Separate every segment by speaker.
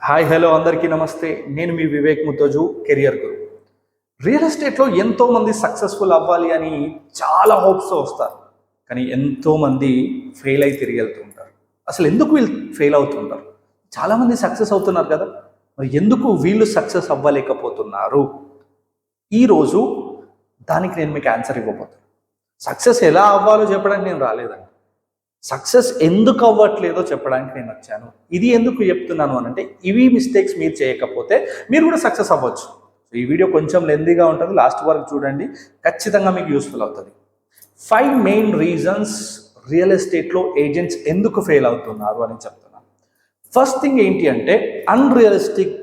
Speaker 1: Hi hello అందరికీ నమస్తే. నేను మీ వివేక్ ముత్తోజు, కెరియర్ గురు. రియల్ ఎస్టేట్లో ఎంతోమంది సక్సెస్ఫుల్ అవ్వాలి అని చాలా హోప్స్తో వస్తారు, కానీ ఎంతోమంది ఫెయిల్ అయి తిరిగి వెళ్తూ ఉంటారు. అసలు ఎందుకు వీళ్ళు ఫెయిల్ అవుతుంటారు? చాలామంది సక్సెస్ అవుతున్నారు కదా, మరి ఎందుకు వీళ్ళు సక్సెస్ అవ్వలేకపోతున్నారు? ఈరోజు దానికి నేను మీకు ఆన్సర్ ఇవ్వబోతున్నాను. సక్సెస్ ఎలా అవ్వాలో చెప్పడానికి నేను రాలేదండి, సక్సెస్ ఎందుకు అవ్వట్లేదో చెప్పడానికి నేను వచ్చాను. ఇది ఎందుకు చెప్తున్నాను అని అంటే, ఇవి మిస్టేక్స్ మీరు చేయకపోతే మీరు కూడా సక్సెస్ అవ్వచ్చు. ఈ వీడియో కొంచెం లెందీగా ఉంటుంది, లాస్ట్ వరకు చూడండి, ఖచ్చితంగా మీకు యూస్ఫుల్ అవుతుంది. 5 మెయిన్ రీజన్స్ రియల్ ఎస్టేట్లో ఏజెంట్స్ ఎందుకు ఫెయిల్ అవుతున్నారు అని చెప్తున్నాను. ఫస్ట్ థింగ్ ఏంటి అంటే, అన్రియలిస్టిక్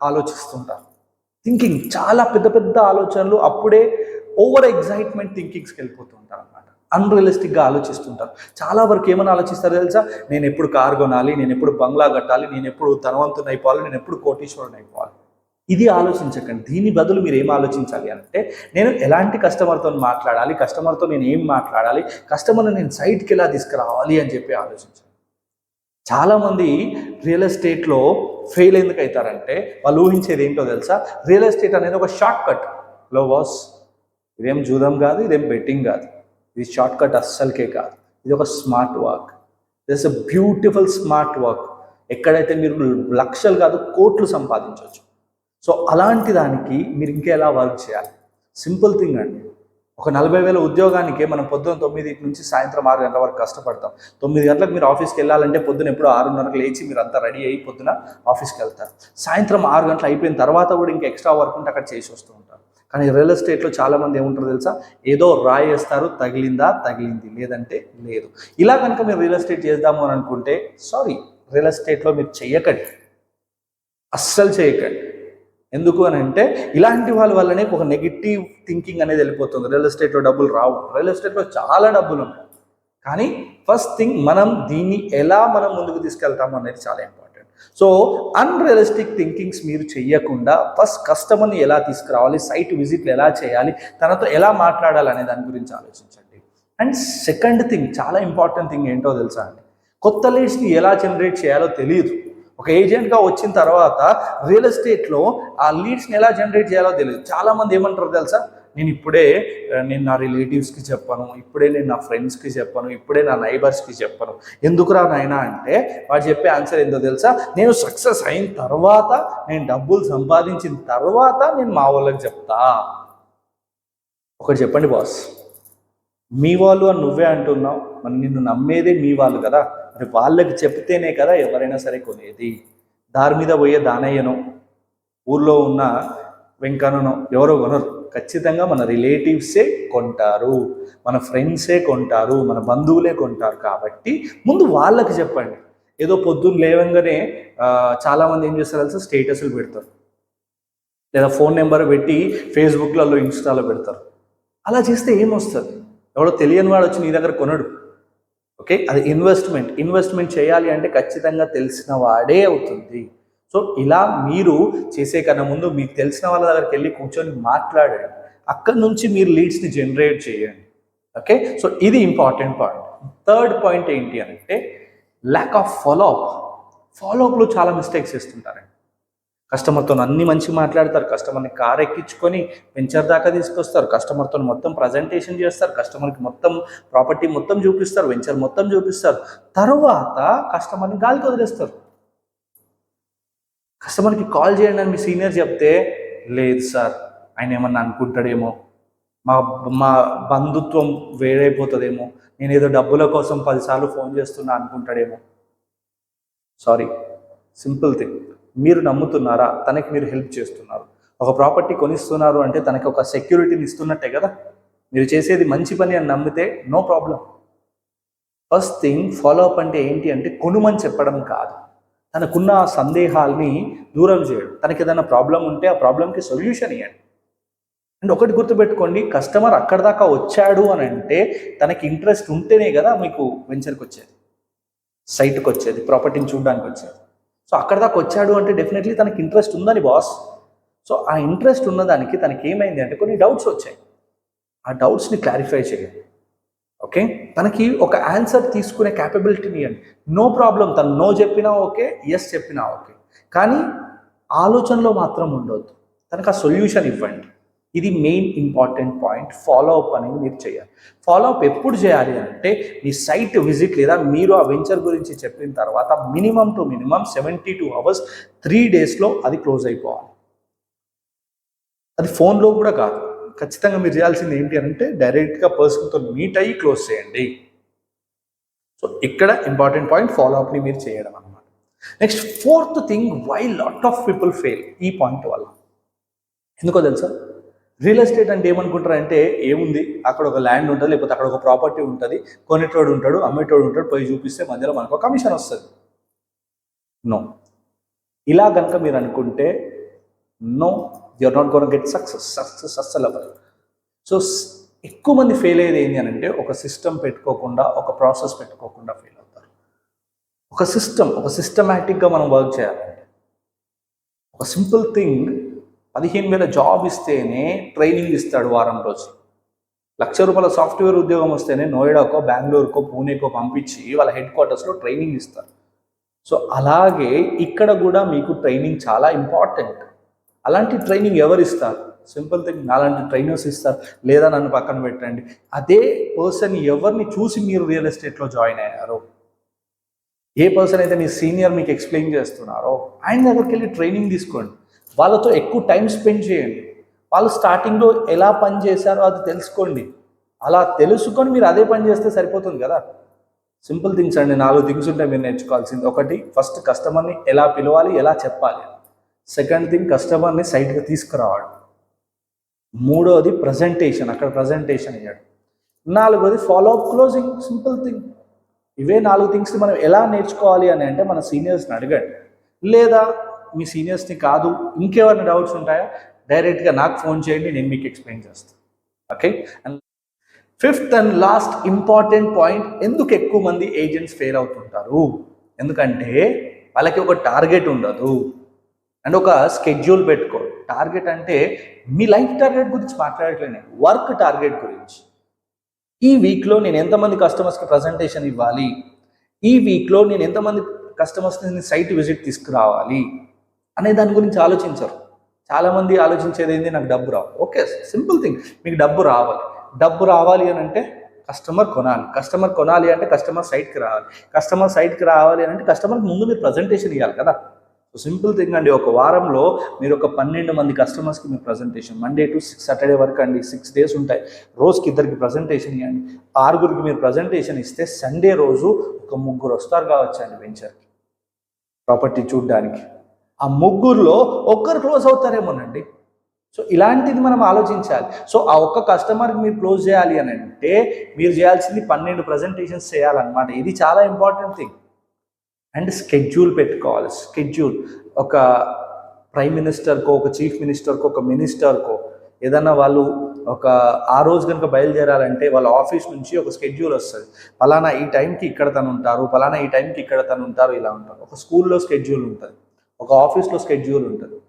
Speaker 1: ఆలోచిస్తుంటారు. థింకింగ్ చాలా పెద్ద పెద్ద ఆలోచనలు, అప్పుడే ఓవర్ ఎగ్జైట్మెంట్ థింకింగ్స్కి వెళ్ళిపోతుంటారు అనమాట. అన్రియలిస్టిక్గా ఆలోచిస్తుంటారు. చాలా వరకు ఏమని ఆలోచిస్తారు తెలుసా? నేను ఎప్పుడు కారు కొనాలి, నేను ఎప్పుడు బంగ్లా కట్టాలి, నేను ఎప్పుడు ధనవంతుని అయిపోవాలి, నేను ఎప్పుడు కోటీశ్వరుని అయిపోవాలి. ఇది ఆలోచించకండి. దీని బదులు మీరు ఏం ఆలోచించాలి అంటే, నేను ఎలాంటి కస్టమర్తో మాట్లాడాలి, కస్టమర్తో నేను ఏం మాట్లాడాలి, కస్టమర్ని నేను సైట్కి ఎలా తీసుకురావాలి అని చెప్పి ఆలోచించాలి. చాలామంది రియల్ ఎస్టేట్లో ఫెయిల్ ఎందుకు అవుతారంటే, వాళ్ళు ఊహించేది ఏంటో తెలుసా? రియల్ ఎస్టేట్ అనేది ఒక షార్ట్ కట్. లో బాస్, ఇదేం జూదం కాదు, ఇదేం బెట్టింగ్ కాదు, ఇది షార్ట్ కట్ అస్సలకే కాదు. ఇది ఒక smart work. This a beautiful smart work. ఎక్కడైతే మీరు లక్షలు కాదు కోట్లు సంపాదించవచ్చు. సో అలాంటి దానికి మీరు ఇంకెలా వర్క్ చేయాలి? సింపుల్ థింగ్ అండి. ఒక 40,000 ఉద్యోగానికే మనం పొద్దున 9 నుంచి సాయంత్రం 6 గంటల వరకు కష్టపడతాం. 9 గంటలకు మీరు ఆఫీస్కి వెళ్ళాలంటే పొద్దున ఎప్పుడు 6:30కు లేచి మీరు అంతా రెడీ అయ్యి పొద్దున ఆఫీస్కి వెళ్తారు. సాయంత్రం 6 గంటలు అయిపోయిన తర్వాత కూడా ఇంకా ఎక్స్ట్రా వర్క్ ఉంటే అక్కడ చేసి వస్తూ ఉంటారు. కానీ రియల్ ఎస్టేట్లో చాలామంది ఏముంటారు తెలుసా? ఏదో రాయి వేస్తారు, తగిలిందా తగిలింది, లేదంటే లేదు. ఇలా కనుక మీరు రియల్ ఎస్టేట్ చేద్దాము అని అనుకుంటే, సారీ, రియల్ ఎస్టేట్లో మీరు చెయ్యకండి, అస్సలు చేయకండి. ఎందుకు అని అంటే, ఇలాంటి వాళ్ళ వల్లనే ఒక నెగిటివ్ థింకింగ్ అనేది వెళ్ళిపోతుంది. రియల్ ఎస్టేట్లో డబ్బులు రావు. రియల్ ఎస్టేట్లో చాలా డబ్బులు ఉన్నాయి, కానీ ఫస్ట్ థింగ్ మనం దీన్ని ఎలా మనం ముందుకు తీసుకెళ్తాము అనేది చాలా ఇంపార్టెంట్. సో అన్రియలిస్టిక్ థింకింగ్స్ మీరు చెయ్యకుండా ఫస్ట్ కస్టమర్ని ఎలా తీసుకురావాలి, సైట్ విజిట్లు ఎలా చేయాలి, తనతో ఎలా మాట్లాడాలి అనే దాని గురించి ఆలోచించండి. అండ్ సెకండ్ థింగ్, చాలా ఇంపార్టెంట్ థింగ్ ఏంటో తెలుసా అండి? కొత్త లీడ్స్ని ఎలా జనరేట్ చేయాలో తెలియదు. ఒక ఏజెంట్గా వచ్చిన తర్వాత రియల్ ఎస్టేట్లో ఆ లీడ్స్ని ఎలా జనరేట్ చేయాలో తెలియదు. చాలామంది ఏమంటారు తెలుసా? నేను నా రిలేటివ్స్కి చెప్పను, ఇప్పుడే నేను నా ఫ్రెండ్స్కి చెప్పను, ఇప్పుడే నా నైబర్స్కి చెప్పను. ఎందుకురా నాయనా అంటే, వాడు చెప్పే ఆన్సర్ ఏంటో తెలుసా? నేను సక్సెస్ అయిన తర్వాత, నేను డబ్బులు సంపాదించిన తర్వాత నేను మా వాళ్ళకి చెప్తా. ఒకటి చెప్పండి బాస్, మీ వాళ్ళు అని నువ్వే అంటున్నావు, మరి నిన్ను నమ్మేదే మీ వాళ్ళు కదా, మరి వాళ్ళకి చెప్తేనే కదా ఎవరైనా సరే కొనేది. దారి మీద పోయే దానయ్యనో, ఊర్లో ఉన్న వెంకన్ననో ఎవరో కొనరు. ఖచ్చితంగా మన రిలేటివ్సే కొంటారు, మన ఫ్రెండ్సే కొంటారు, మన బంధువులే కొంటారు. కాబట్టి ముందు వాళ్ళకి చెప్పండి. ఏదో పొద్దున్న లేవంగానే చాలామంది ఏం చేస్తారు తెలుసా? స్టేటస్లు పెడతారు, లేదా ఫోన్ నెంబర్ పెట్టి ఫేస్బుక్లలో, ఇన్స్టాలో పెడతారు. అలా చేస్తే ఏమొస్తుంది? ఎవడో తెలియని వాడు వచ్చి నీ దగ్గర కొనడు. ఓకే, అది ఇన్వెస్ట్మెంట్ చేయాలి అంటే ఖచ్చితంగా తెలిసిన వాడే అవుతుంది. సో ఇలా మీరు చేసే కన్నా ముందు మీకు తెలిసిన వాళ్ళ దగ్గరికి వెళ్ళి కూర్చొని మాట్లాడండి. అక్కడి నుంచి మీరు లీడ్స్ని జనరేట్ చేయండి. ఓకే, సో ఇది ఇంపార్టెంట్ పాయింట్. థర్డ్ పాయింట్ ఏంటి అంటే, ల్యాక్ ఆఫ్ ఫాలోఅప్లో చాలా మిస్టేక్స్ చేస్తుంటారండి. కస్టమర్తో అన్ని మంచి మాట్లాడతారు, కస్టమర్ని కార్ ఎక్కించుకొని వెంచర్ దాకా తీసుకొస్తారు, కస్టమర్తో మొత్తం ప్రజెంటేషన్ చేస్తారు, కస్టమర్కి మొత్తం ప్రాపర్టీ మొత్తం చూపిస్తారు, వెంచర్ మొత్తం చూపిస్తారు. తర్వాత కస్టమర్ని గాలికి వదిలేస్తారు. కస్టమర్కి కాల్ చేయండి అని మీ సీనియర్ చెప్తే, లేదు సార్, ఆయన ఏమన్నా అనుకుంటాడేమో, మా మా బంధుత్వం వేరైపోతుందేమో, నేను ఏదో డబ్బుల కోసం 10 సార్లు ఫోన్ చేస్తున్నా అనుకుంటాడేమో. సారీ, సింపుల్ థింగ్, మీరు నమ్ముతున్నారా? తనకి మీరు హెల్ప్ చేస్తున్నారు. ఒక ప్రాపర్టీ కొనిస్తున్నారు అంటే తనకి ఒక సెక్యూరిటీని ఇస్తున్నట్టే కదా. మీరు చేసేది మంచి పని అని నమ్మితే no problem. First thing, follow up అంటే ఏంటి అంటే, కొనుమని చెప్పడం కాదు, తనకున్న సందేహాల్ని దూరం చేయడం. తనకి ఏదైనా ప్రాబ్లం ఉంటే ఆ ప్రాబ్లంకి సొల్యూషన్ ఇవ్వండి. అండ్ ఒకటి గుర్తుపెట్టుకోండి, కస్టమర్ అక్కడ దాకా వచ్చాడు అని అంటే తనకి ఇంట్రెస్ట్ ఉంటేనే కదా మీకు వెంచర్కి వచ్చేది, సైట్కి వచ్చేది, ప్రాపర్టీని చూడడానికి వచ్చేది. సో అక్కడ దాకా వచ్చాడు అంటే డెఫినెట్లీ తనకి ఇంట్రెస్ట్ ఉందని బాస్. సో ఆ ఇంట్రెస్ట్ ఉన్నదానికి తనకి ఏమైంది అంటే కొన్ని డౌట్స్ వచ్చాయి. ఆ డౌట్స్ని క్లారిఫై చేయండి. ఓకే, తనకి ఒక ఆన్సర్ తీసుకునే క్యాపబిలిటీని ఇవ్వండి. నో ప్రాబ్లం, తను నో చెప్పినా ఓకే, ఎస్ చెప్పినా ఓకే. కానీ ఆలోచనలో మాత్రం ఉండొద్దు, తనకు ఆ సొల్యూషన్ ఇవ్వండి. ఇది main important point. Follow up అనేది మీరు చేయాలి. ఫాలో అప్ ఎప్పుడు చేయాలి అంటే మీ సైట్ విజిట్ లేదా మీరు ఆ వెంచర్ గురించి చెప్పిన తర్వాత మినిమం టు మినిమం 72 hours 3 daysలో అది క్లోజ్ అయిపోవాలి. అది ఫోన్లో కూడా కాదు, ఖచ్చితంగా మీరు చేయాల్సింది ఏంటి అంటే డైరెక్ట్గా పర్సన్తో మీట్ అయ్యి క్లోజ్ చేయండి. సో ఇక్కడ ఇంపార్టెంట్ పాయింట్ ఫాలో అప్ని మీరు చేయడం అన్నమాట. Next 4th thing why lot of people fail ఈ పాయింట్ వల్ల. ఎందుకో తెలుసా, రియల్ ఎస్టేట్ అంటే ఏమనుకుంటారంటే ఏముంది, అక్కడ ఒక ల్యాండ్ ఉంటుంది, లేకపోతే అక్కడ ఒక ప్రాపర్టీ ఉంటుంది, కొనేటోడు ఉంటాడు, అమ్మేటోడు ఉంటాడు, పోయి చూపిస్తే మధ్యలో మనకు కమిషన్ వస్తుంది. నో, ఇలా కనుక మీరు అనుకుంటే no, you're not gonna get success అస్సలు అవ్వదు. సో ఎక్కువ మంది ఫెయిల్ అయ్యేది ఏంటి అని అంటే ఒక సిస్టమ్ పెట్టుకోకుండా, ఒక ప్రాసెస్ పెట్టుకోకుండా ఫెయిల్ అవుతారు. ఒక సిస్టమేటిక్గా మనం వర్క్ చేయాలంటే ఒక సింపుల్ థింగ్, 15,000 జాబ్ ఇస్తేనే ట్రైనింగ్ ఇస్తాడు వారం రోజులు. ₹1,00,000 సాఫ్ట్వేర్ ఉద్యోగం వస్తేనే నోయిడాకో, బెంగళూరుకో, పూణేకో పంపించి వాళ్ళ హెడ్ క్వార్టర్స్లో ట్రైనింగ్ ఇస్తారు. సో అలాగే ఇక్కడ కూడా మీకు ట్రైనింగ్ చాలా ఇంపార్టెంట్. అలాంటి ట్రైనింగ్ ఎవరు ఇస్తారు? సింపుల్ థింగ్, అలాంటి ట్రైనర్స్ ఇస్తారు, లేదా నన్ను పక్కన పెట్టండి. అదే పర్సన్ ఎవరిని చూసి మీరు రియల్ ఎస్టేట్లో జాయిన్ అయ్యారో, ఏ పర్సన్ అయితే మీ సీనియర్ మీకు ఎక్స్ప్లెయిన్ చేస్తున్నారో ఆయన దగ్గరికి వెళ్ళి ట్రైనింగ్ తీసుకోండి. వాళ్ళతో ఎక్కువ టైం స్పెండ్ చేయండి. వాళ్ళు స్టార్టింగ్లో ఎలా పని చేశారో అది తెలుసుకోండి. అలా తెలుసుకొని మీరు అదే పని చేస్తే సరిపోతుంది కదా. సింపుల్ థింగ్స్ అండి, 4 థింగ్స్ ఉంటాయి మీరు నేర్చుకోవాల్సింది. ఒకటి, ఫస్ట్ కస్టమర్ని ఎలా పిలవాలి, ఎలా చెప్పాలి. సెకండ్ థింగ్, కస్టమర్ని సైట్గా తీసుకురావడం. మూడోది ప్రజెంటేషన్, అక్కడ ప్రజెంటేషన్ ఇవ్వడం. నాలుగోది follow up, closing. Simple thing. ఇవే 4 థింగ్స్ని మనం ఎలా నేర్చుకోవాలి అని అంటే మన సీనియర్స్ని అడగండి, లేదా మీ సీనియర్స్ని కాదు ఇంకేమైనా డౌట్స్ ఉంటాయా డైరెక్ట్గా నాకు ఫోన్ చేయండి, నేను మీకు ఎక్స్ప్లెయిన్ చేస్తాను. Okay. And 5th and last important point, ఎందుకు ఎక్కువ మంది ఏజెంట్స్ ఫెయిల్ అవుతుంటారు? ఎందుకంటే వాళ్ళకి ఒక టార్గెట్ ఉండదు అండ్ ఒక స్కెడ్యూల్ పెట్టుకో. టార్గెట్ అంటే మీ లైఫ్ టార్గెట్ గురించి మాట్లాడట్లేదు, వర్క్ టార్గెట్ గురించి. ఈ వీక్లో నేను ఎంతమంది కస్టమర్స్కి ప్రజెంటేషన్ ఇవ్వాలి, ఈ వీక్లో నేను ఎంతమంది కస్టమర్స్ని సైట్ విజిట్ తీసుకురావాలి అనే దాని గురించి ఆలోచించరు. చాలామంది ఆలోచించేది ఏంటి, నాకు డబ్బు రావాలి. ఓకే, సింపుల్ థింగ్, మీకు డబ్బు రావాలి. డబ్బు రావాలి అని అంటే కస్టమర్ కొనాలి. కస్టమర్ కొనాలి అంటే కస్టమర్ సైట్కి రావాలి. కస్టమర్ సైట్కి రావాలి అని అంటే కస్టమర్కి ముందు మీరు ప్రజెంటేషన్ ఇవ్వాలి కదా. సో సింపుల్ థింగ్ అండి, ఒక వారంలో మీరు ఒక 12 మంది కస్టమర్స్కి మీరు ప్రజెంటేషన్, మండే టు సాటర్డే వరకు అండి, 6 days ఉంటాయి. రోజుకి 2 ప్రజెంటేషన్ ఇవ్వండి. 6 మీరు ప్రజెంటేషన్ ఇస్తే సండే రోజు ఒక 3 వస్తారు కావచ్చు అండి వెంచర్కి ప్రాపర్టీ చూడడానికి. ఆ 3లో ఒక్కరు క్లోజ్ అవుతారేమోనండి. సో ఇలాంటిది మనం ఆలోచించాలి. సో ఆ ఒక్క కస్టమర్కి మీరు క్లోజ్ చేయాలి అని అంటే మీరు చేయాల్సింది 12 ప్రజెంటేషన్స్ చేయాలన్నమాట. ఇది చాలా ఇంపార్టెంట్ థింగ్. అండ్ స్కెడ్యూల్ పెట్టుకోవాలి. స్కెడ్యూల్, ఒక ప్రైమ్ మినిస్టర్కో, ఒక చీఫ్ మినిస్టర్కో, ఒక మినిస్టర్కో ఏదన్నా వాళ్ళు ఆ రోజు కనుక బయలుదేరాలంటే వాళ్ళ ఆఫీస్ నుంచి ఒక స్కెడ్యూల్ వస్తుంది. ఫలానా ఈ టైంకి ఇక్కడ తను ఉంటారు, ఫలానా ఈ టైంకి ఇక్కడ తను ఉంటారు, ఇలా ఉంటారు. ఒక స్కూల్లో స్కెడ్యూల్ ఉంటుంది, ఒక ఆఫీస్లో స్కెడ్యూల్ ఉంటుంది.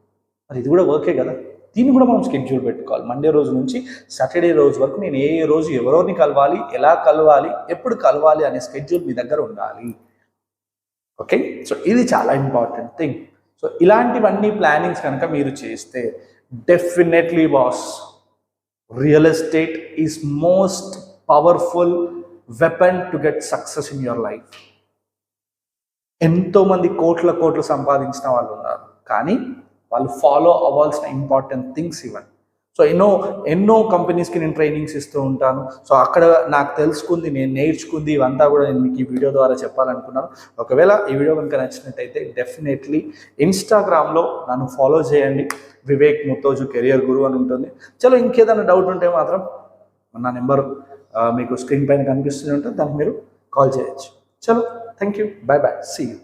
Speaker 1: మరి ఇది కూడా వర్కే కదా. దీన్ని కూడా మనం స్కెడ్యూల్ పెట్టుకోవాలి. మండే రోజు నుంచి సాటర్డే రోజు వరకు నేను ఏ రోజు ఎవరిని కలవాలి, ఎలా కలవాలి, ఎప్పుడు కలవాలి అనే స్కెడ్యూల్ మీ దగ్గర ఉండాలి. ఓకే. సో ఇది చాలా ఇంపార్టెంట్ థింగ్. సో ఇలాంటివన్నీ ప్లానింగ్స్ కనుక మీరు చేస్తే definitely boss, real estate is most powerful weapon to get success in your life. ఎంతోమంది కోట్లు సంపాదించిన వాళ్ళు ఉన్నారు, కానీ వాళ్ళు ఫాలో అవ్వాల్సిన ఇంపార్టెంట్ థింగ్స్ ఇవ్వండి. సో ఎన్నో కంపెనీస్కి నేను ట్రైనింగ్స్ ఇస్తూ ఉంటాను. సో అక్కడ నాకు తెలుసుకుంది, నేను నేర్చుకుంది ఇవంతా కూడా నేను మీకు ఈ వీడియో ద్వారా చెప్పాలనుకున్నాను. ఒకవేళ ఈ వీడియో కనుక నచ్చినట్టయితే డెఫినెట్లీ ఇన్స్టాగ్రామ్లో నన్ను ఫాలో చేయండి, వివేక్ ముత్తోజు కెరియర్ గురు అని ఉంటుంది. చలో ఇంకేదైనా డౌట్ ఉంటే మాత్రం నా నెంబర్ మీకు స్క్రీన్ పైన కనిపిస్తూనే ఉంటుంది, దానికి మీరు కాల్ చేయొచ్చు. చలో, thank you, bye bye, see you.